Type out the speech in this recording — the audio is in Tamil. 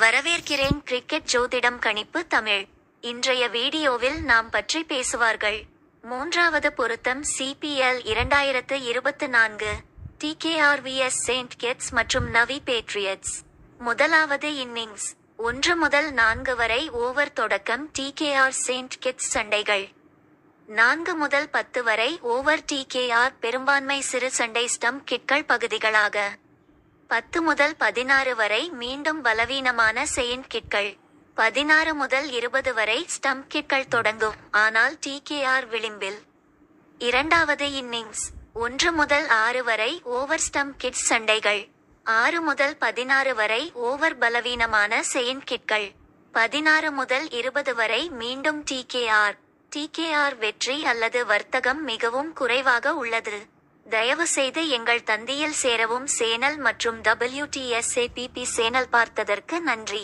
வரவேற்கிறேன். கிரிக்கெட் ஜோதிடம் கணிப்பு தமிழ். இன்றைய வீடியோவில் நாம் பற்றி பேசுவார்கள். மூன்றாவது பொருத்தம் CPL 2024 TKR vs Saint kids மற்றும் நவி பேட்ரியட்ஸ். முதலாவது இன்னிங்ஸ் 1 முதல் 4 வரை ஓவர் தொடக்கம் டிகேஆர் செயின்ட் கிட்ஸ் சண்டைகள். 4 முதல் 10 வரை ஓவர் டிகேஆர் பெரும்பான்மை சிறு சண்டை ஸ்டம்ப் கிட்கள் பகுதிகளாக. 10 முதல் 16 வரை மீண்டும் பலவீனமான செயின்ட் கிட்கள். 16 முதல் 20 வரை ஸ்டம்ப் கிட்கள் தொடங்கும், ஆனால் டிகேஆர் விளிம்பில். இரண்டாவது இன்னிங்ஸ் 1 முதல் 6 வரை ஓவர் ஸ்டம்ப் கிட்ஸ் சண்டைகள். 6 முதல் 16 வரை ஓவர் பலவீனமான செயின்ட் கிட்கள். 16 முதல் 20 வரை மீண்டும் டிகேஆர் வெற்றி அல்லது வர்த்தகம் மிகவும் குறைவாக உள்ளது. தயவுசெய்து எங்கள் தந்தியில் சேரவும். சேனல் மற்றும் WTSAPP சேனல் பார்த்ததற்கு நன்றி.